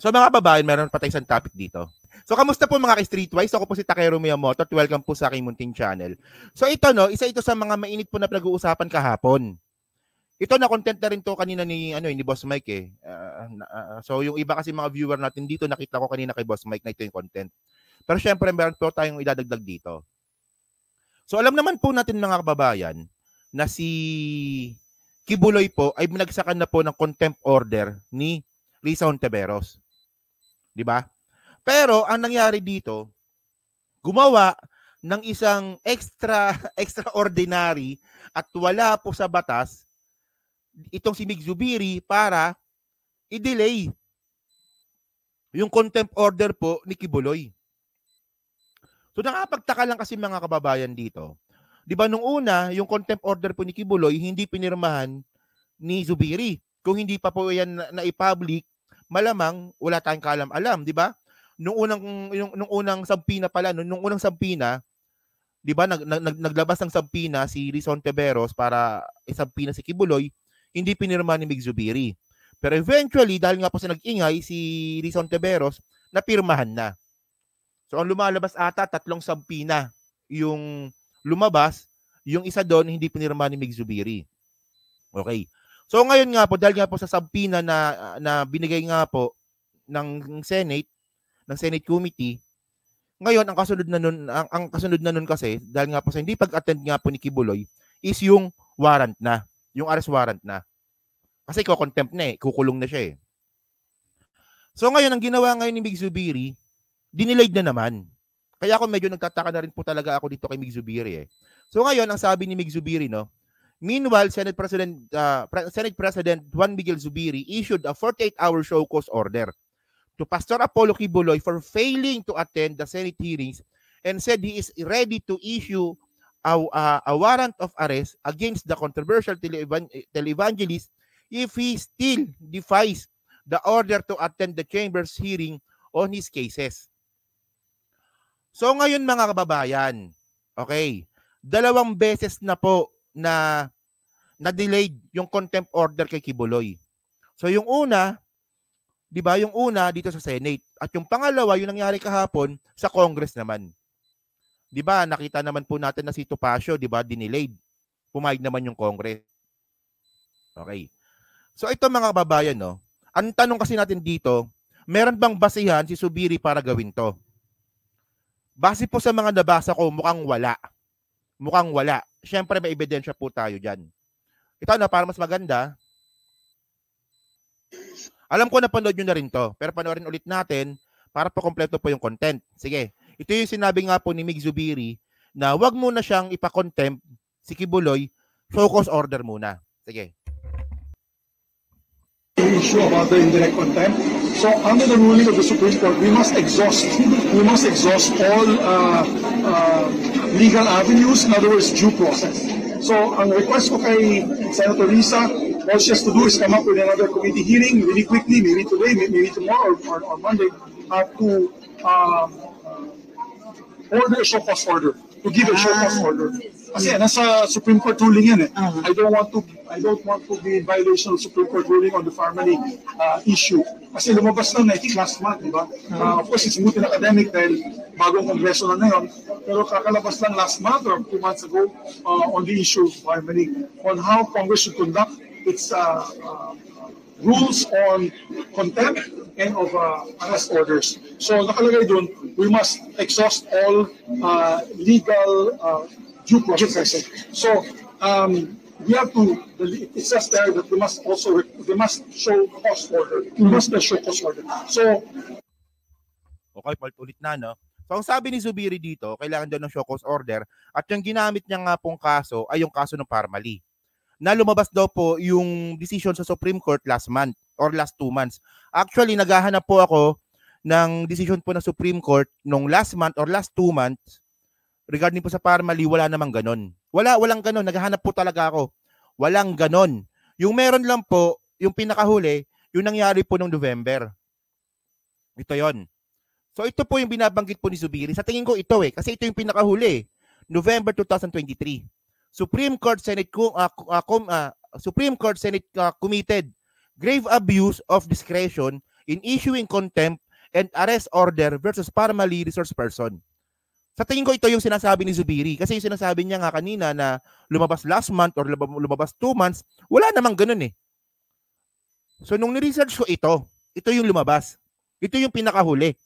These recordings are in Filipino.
So mga babayan, meron pa tayong isang topic dito. So kamusta po mga ka-Streetwise? Ako po si Takero Miyamoto at welcome po sa aking munting channel. So ito isa ito sa mga mainit po na pinag-uusapan kahapon. Ito na content na rin to kanina ni Boss Mike eh. So yung iba kasi mga viewer natin dito, nakita ko kanina kay Boss Mike na ito yung content. Pero syempre meron po tayong idadagdag dito. So alam naman po natin mga kababayan na si Kibuloy po ay binagsakan na po ng contempt order ni Risa Hontiveros. 'Di ba? Pero ang nangyari dito, gumawa ng isang extraordinary at wala po sa batas itong si Mig Zubiri para i-delay yung contempt order po ni Kibuloy. So nakapagtaka lang kasi mga kababayan dito. 'Di ba nung una, yung contempt order po ni Kibuloy hindi pinirmahan ni Zubiri. Kung hindi pa po yan na-i-public, malamang wala tayong kaalam-alam, 'di ba? Nung unang sampina pala, nung unang sampina, 'di ba, naglabas ng sampina si Risa Hontiveros para isampina si Kibuloy, hindi pinirma ni Mig Zubiri. Pero eventually, dahil nga po sa nag-ingay si Risa Hontiveros, napirmahan na. So ang lumalabas ata 3 sampina yung lumabas, yung isa doon hindi pinirma ni Mig Zubiri. Okay. So ngayon nga po, dahil nga po sa sampina na binigay nga po ng Senate Committee, ngayon ang kasunod na nun kasi, dahil nga po sa hindi pag-attend nga po ni Kibuloy, is yung warrant na, yung arrest warrant na. Kasi ko-contempt na kukulong na siya . So ngayon, ang ginawa ngayon ni Mig Zubiri, dinilayed na naman. Kaya ako medyo nagtataka na rin po talaga ako dito kay Mig Zubiri . So ngayon, ang sabi ni Mig Zubiri, meanwhile, Senate President Juan Miguel Zubiri issued a 48-hour show cause order to Pastor Apollo Kibuloy for failing to attend the Senate hearings and said he is ready to issue a warrant of arrest against the controversial televangelist if he still defies the order to attend the chamber's hearing on his cases. So ngayon mga kababayan, okay, 2 beses na po na delayed yung contempt order kay Kibuloy. So yung una, 'di ba, yung una dito sa Senate at yung pangalawa yung nangyari kahapon sa Congress naman. 'Di ba, nakita naman po natin na si Topacio, 'di ba, dinilayed. Pumayag naman yung Congress. Okay. So ito mga kababayan, ang tanong kasi natin dito, meron bang basihan si Zubiri para gawin to? Base po sa mga nabasa ko, mukhang wala. Mukhang wala. Siyempre may ebidensya po tayo dyan. Ito para mas maganda, alam ko napanood nyo na rin to, pero panoorin ulit natin para po kompleto po yung content. Sige, ito yung sinabi nga po ni Mig Zubiri na wag muna siyang ipa-contempt si Kibuloy, show cause order muna. Sige. Issue about the indirect contempt. So under the ruling of the Supreme Court, we must exhaust all legal avenues, in other words, due process. So ang request ko kay Senator Risa, all she has to do is come up with another committee hearing really quickly, maybe today, maybe tomorrow or Monday, to order a show cause order, to give a show cause order. Kasi nasa Supreme Court ruling yan . I don't want to be in violation of Supreme Court ruling on the family issue. Kasi lumabas na I think last month, di ba? Of course, it's moot in academic dahil bagong kongreso na ngayon. Pero kakalabas lang last month or 2 months ago on the issue of family, on how Congress should conduct its rules on contempt and of arrest orders. So nakalagay doon, we must exhaust all legal due process. So we have to. It says there that they must show cause order. We must show cause order. So okay, ulit na So ang sabi ni Zubiri dito, kailangan daw ng show cause order at yung ginamit niya nga pong kaso ay yung kaso ng Parmali. Na lumabas daw po yung decision sa Supreme Court last month or last 2 months. Actually, naghahanap po ako ng decision po ng Supreme Court nung last month or last 2 months regarding po sa Parmali, wala namang ganon. Walang ganon. Naghahanap po talaga ako. Walang ganon. Yung meron lang po, yung pinakahuli, yung nangyari po noong November. Ito yon. So ito po yung binabanggit po ni Zubiri. Sa tingin ko ito kasi ito yung pinakahuli. November 2023. Supreme Court Senate committed grave abuse of discretion in issuing contempt and arrest order versus Parmali resource person. Sa tingin ko ito yung sinasabi ni Zubiri kasi yung sinasabi niya nga kanina na lumabas last month or lumabas 2 months, wala namang ganun eh. So nung ni-research ko ito yung lumabas. Ito yung pinakahuli.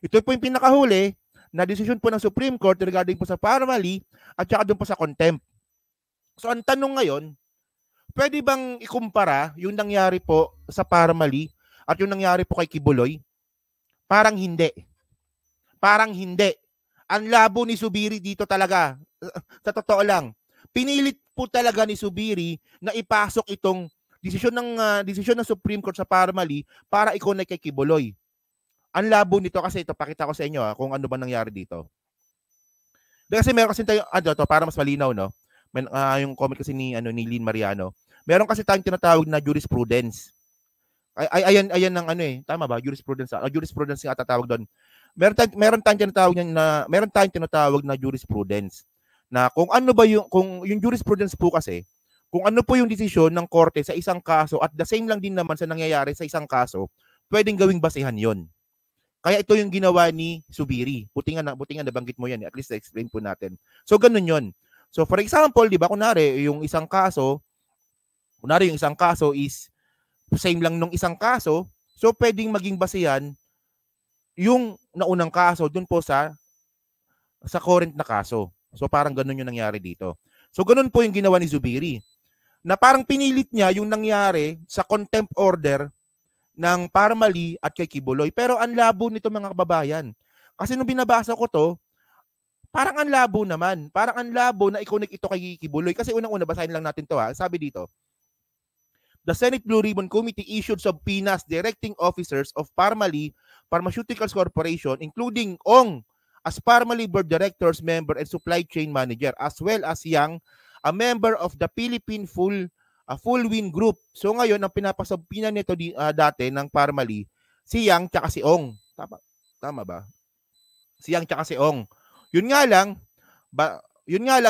Ito po yung pinakahuli na desisyon po ng Supreme Court regarding po sa Parmali at saka doon po sa contempt. So ang tanong ngayon, pwede bang ikumpara yung nangyari po sa Parmali at yung nangyari po kay Kibuloy? Parang hindi. Parang hindi. Ang labo ni Zubiri dito talaga. Sa totoo lang. Pinilit po talaga ni Zubiri na ipasok itong desisyon ng Supreme Court sa Parmali para i-connect kay Kibuloy. Ang labo nito kasi ito, pakita ko sa inyo kung ano ba nangyari dito. Kasi meron kasi tayo, para mas malinaw, no? Yung comment kasi ni Lynn Mariano. Meron kasi tayong tinatawag na jurisprudence. Ayan ng tama ba? Jurisprudence. Jurisprudence nga tatawag doon. Meron tayong tinatawag na jurisprudence. Na kung ano ba yung jurisprudence po kasi, kung ano po yung desisyon ng korte sa isang kaso at the same lang din naman sa nangyayari sa isang kaso, pwedeng gawing basehan yon. Kaya ito yung ginawa ni Zubiri. Buti nga nabanggit mo yan. At least explain po natin. So ganun yon. So for example, di ba kunwari yung isang kaso is same lang nung isang kaso, so pwedeng maging basehan yung naunang kaso dun po sa current na kaso. So parang ganun yung nangyari dito. So ganun po yung ginawa ni Zubiri. Na parang pinilit niya yung nangyari sa contempt order ng Parmali at kay Kibuloy. Pero ang labo nito mga kababayan. Kasi nung binabasa ko to, parang ang labo naman. Parang ang labo na i-connect ito kay Kibuloy. Kasi unang-una, basahin lang natin to Sabi dito, the Senate Blue Ribbon Committee issued subpoenas directing officers of Parmali Pharmaceuticals Corporation, including Ong as Parmali Board Directors Member and Supply Chain Manager, as well as Yang, a member of the Philippine Full Win Group. So ngayon, ang pinapasubpina nito dati ng Parmali, si Yang tsaka si Ong. Tama ba? Si Yang tsaka si Ong. Yun nga lang,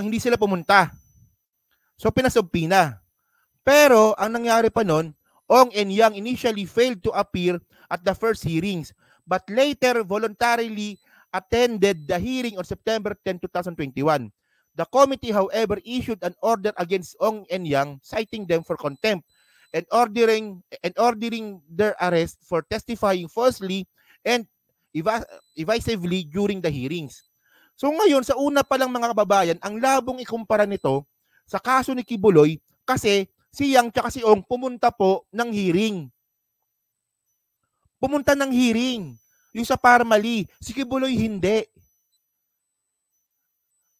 hindi sila pumunta. So pinasubpina. Pero ang nangyari pa nun, Ong and Yang initially failed to appear at the first hearings, but later voluntarily attended the hearing on September 10, 2021. The committee, however, issued an order against Ong and Yang, citing them for contempt and ordering their arrest for testifying falsely and evasively during the hearings. So ngayon, sa una pa lang mga kababayan, ang labong ikumpara nito sa kaso ni Kibuloy kasi si Yang tsaka si Ong pumunta po ng hearing. Pumunta ng hearing. Yung sa Parmali. Si Kibuloy hindi.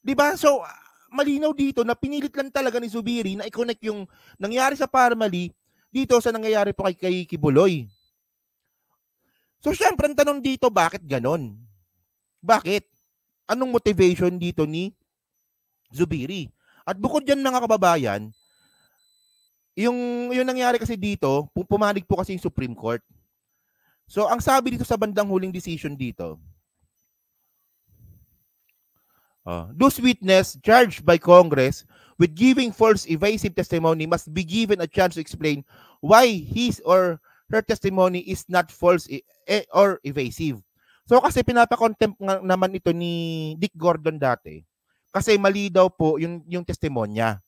Diba? So, malinaw dito na pinilit lang talaga ni Zubiri na i-connect yung nangyari sa Parmali dito sa nangyayari po kay Kibuloy. So, syempre, ang tanong dito, bakit ganon? Bakit? Anong motivation dito ni Zubiri? At bukod dyan mga kababayan, yung nangyari kasi dito, pumanig po kasi yung Supreme Court. So, ang sabi dito sa bandang huling decision dito, those witness charged by Congress with giving false evasive testimony must be given a chance to explain why his or her testimony is not false or evasive. So, kasi pinapakontempt naman ito ni Dick Gordon dati kasi mali daw po yung testimonya.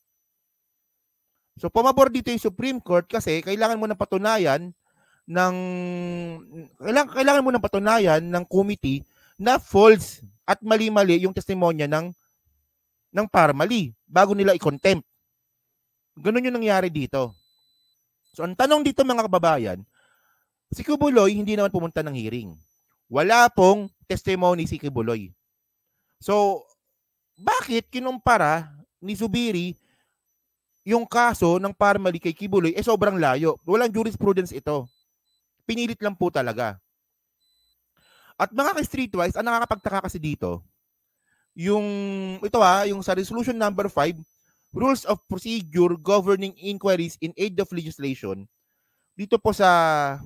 So, pumabor dito yung Supreme Court kasi kailangan mo ng patunayan ng committee na false at mali-mali yung testimonya ng Parmali bago nila i-contempt. Ganun yung nangyari dito. So, ang tanong dito mga kababayan, si Kibuloy hindi naman pumunta ng hearing. Wala pong testimony si Kibuloy. So, bakit kinumpara ni Zubiri yung kaso ng Parmali kay Kibuloy sobrang layo? Walang jurisprudence ito. Pinilit lang po talaga. At mga ka-streetwise, ang nakakapagtaka kasi dito, yung sa resolution number 5, Rules of Procedure Governing Inquiries in Aid of Legislation, dito po sa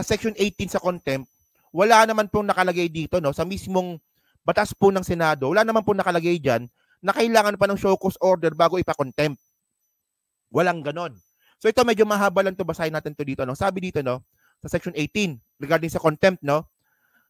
section 18 sa contempt, wala naman pong nakalagay dito, no, sa mismong batas po ng Senado, wala naman pong nakalagay dyan na kailangan pa ng show cause order bago ipa-contempt. Walang ganon. So ito medyo mahaba lang to, basahin natin to dito, no. Sabi dito, no, sa section 18 regarding sa contempt, no?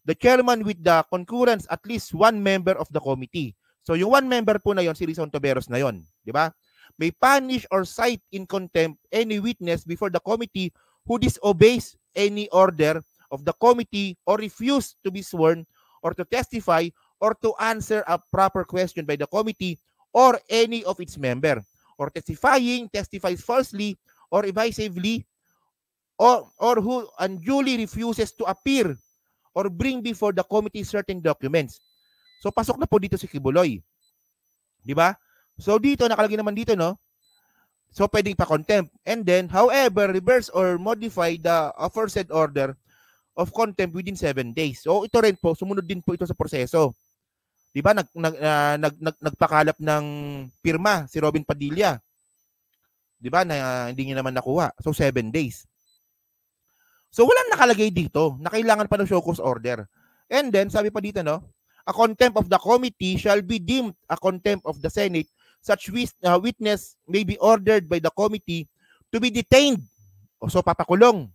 The chairman with the concurrence at least one member of the committee. So yung one member po na yon, si Rizon Toberos na yon, di ba? May punish or cite in contempt any witness before the committee who disobeys any order of the committee or refuse to be sworn or to testify or to answer a proper question by the committee or any of its member, or testifies falsely or evasively, or who unduly refuses to appear or bring before the committee certain documents. So pasok na po dito si Kibuloy. Di ba? So dito, nakalagay naman dito, no? So pwedeng pa-contempt. And then, however, reverse or modify the aforesaid order of contempt within 7 days. So ito rin po, sumunod din po ito sa proseso. Di ba? Nagpakalap ng pirma si Robin Padilla. Di ba? Na hindi niya naman nakuha. So 7 days. So walang nakalagay dito na kailangan pa ng show cause order. And then, sabi pa dito, no? A contempt of the committee shall be deemed a contempt of the Senate. Such witness may be ordered by the committee to be detained. O so papakulong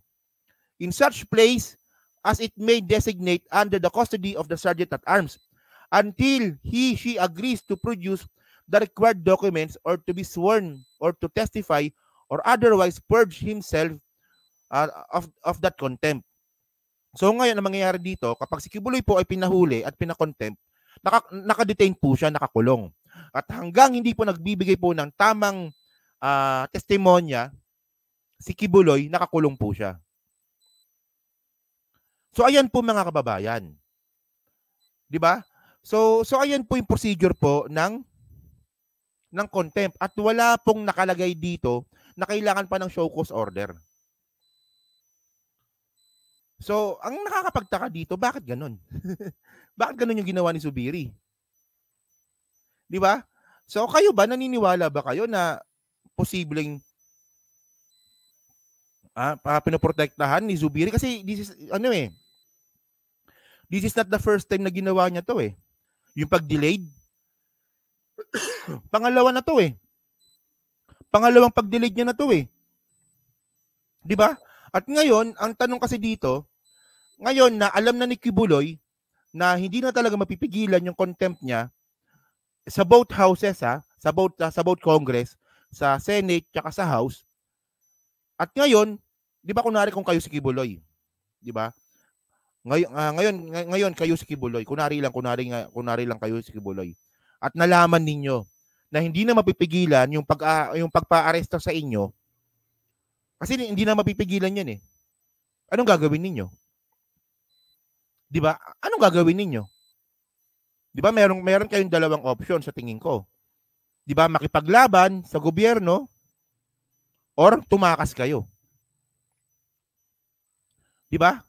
in such place as it may designate under the custody of the sergeant at arms until she agrees to produce the required documents or to be sworn or to testify or otherwise purge himself of that contempt. So ngayon, ang mangyayari dito, kapag si Kibuloy po ay pinahuli at pinakontempt, nakadetain po siya, nakakulong. At hanggang hindi po nagbibigay po ng tamang testimonya, si Kibuloy, nakakulong po siya. So ayan po mga kababayan. Di ba? So ayan po yung procedure po ng contempt. At wala pong nakalagay dito na kailangan pa ng show cause order. So, ang nakakapagtaka dito, bakit ganun? Bakit ganun yung ginawa ni Zubiri? Di ba? So, kayo ba, naniniwala ba kayo na posibleng pinoprotektahan ni Zubiri? Kasi this is not the first time na ginawa niya to eh. Yung pag-delayed. Pangalawa na to eh. Pangalawang pag-delayed niya na to eh. Di ba? At ngayon, ang tanong kasi dito, ngayon na alam na ni Kibuloy na hindi na talaga mapipigilan yung contempt niya sa both houses, sa both Congress, sa Senate, tsaka sa House. At ngayon, di ba kunwari kung kayo si Kibuloy, di ba? Ngayon kayo si Kibuloy, kunwari lang kayo si Kibuloy. At nalaman ninyo na hindi na mapipigilan yung pagpa-aresto sa inyo. Kasi hindi na mapipigilan 'yan eh. Anong gagawin ninyo? 'Di ba? Anong gagawin ninyo? 'Di ba meron kayong dalawang option sa tingin ko. 'Di ba? Makipaglaban sa gobyerno or tumakas kayo. 'Di ba?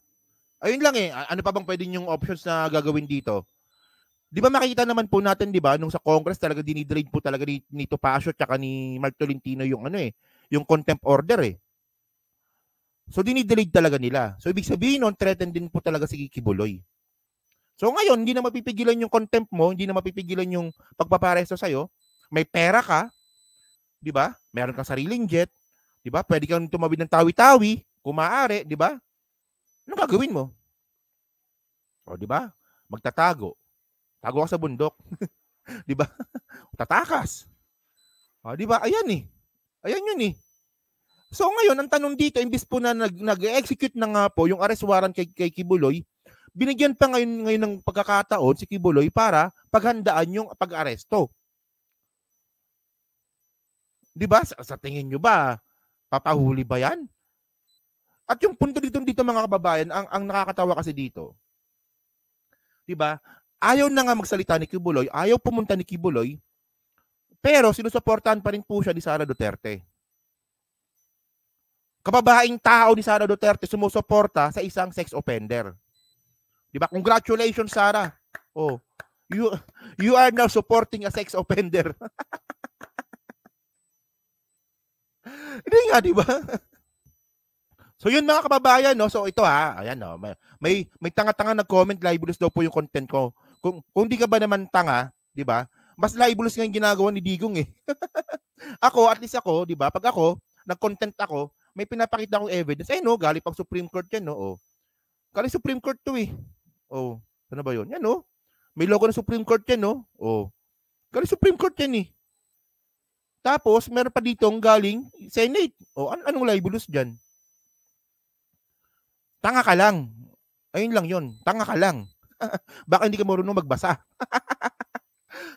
Ayun lang eh. Ano pa bang pwedeng yung options na gagawin dito? 'Di ba makikita naman po natin, 'di ba, nung sa Congress talaga dinidraid po talaga ni Topacio at ni Mark Tolentino yung yung contempt order eh. So, dinidelete talaga nila. So, ibig sabihin nun, threatened din po talaga si Kibuloy. So, ngayon, hindi na mapipigilan yung contempt mo, hindi na mapipigilan yung pagpaparesto sa'yo. May pera ka, di ba? Meron kang sariling jet, di ba? Pwede kang tumawid ng tawi-tawi, kung maaari, di ba? Ano gagawin mo? O, di ba? Magtatago. Tago ka sa bundok. Di ba? Tatakas. O, di ba? Ayan eh. Ayan yun eh. So ngayon, ang tanong dito, imbis po na nag-execute na nga po yung arrest warrant kay Kibuloy, binigyan pa ngayon ng pagkakataon si Kibuloy para paghandaan yung pag-aresto. Di ba? Sa tingin nyo ba, papahuli ba yan? At yung punto dito mga kababayan, ang nakakatawa kasi dito, di ba? Ayaw na nga magsalita ni Kibuloy, ayaw pumunta ni Kibuloy, pero sinusuportahan pa rin po siya ni Sara Duterte. Kababaeng tao ni Sara Duterte sumusuporta sa isang sex offender. Di ba? Congratulations, Sara. Oh, you are now supporting a sex offender. Hindi nga, di ba? So yun mga kababayan, no? So ito ayan no, may tanga-tanga nag-comment, libelous daw po yung content ko. Kung di ka ba naman tanga, di ba? Mas libelous nga yung ginagawa ni Digong eh. Ako, at least ako, di ba? Pag ako, nag-content ako, may pinapakita akong evidence. No, galing pang Supreme Court yan, no? Oh. Galing Supreme Court to eh. Oh, ano ba yun? Yan, no? May logo ng Supreme Court yan, no? Oh. Galing Supreme Court yan eh. Tapos, meron pa ditong galing Senate. Oh, anong libelous dyan? Tanga ka lang. Ayun lang yun. Tanga ka lang. Baka hindi ka marunong magbasa.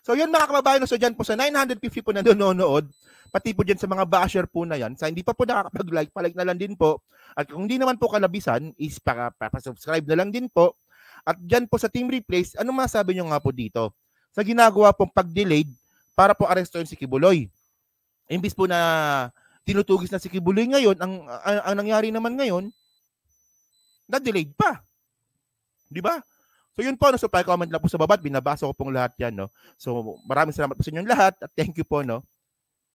So yun mga kababayan, so dyan po sa 950 po na nanonood, pati po dyan sa mga basher po na yan, sa hindi pa po nakakapag-like, palike na lang din po. At kung hindi naman po kalabisan, is pa-subscribe na lang din po. At dyan po sa Team Replace, ano masabi nyo nga po dito? Sa ginagawa pong pag-delayed para po arestuin si Kibuloy. Imbis po na tinutugis na si Kibuloy ngayon, ang nangyari naman ngayon, na-delayed pa. Di ba? So yun po, no, so comment lang po sa baba at binabasa ko pong lahat yan. No? So maraming salamat po sa inyong lahat at thank you po. No?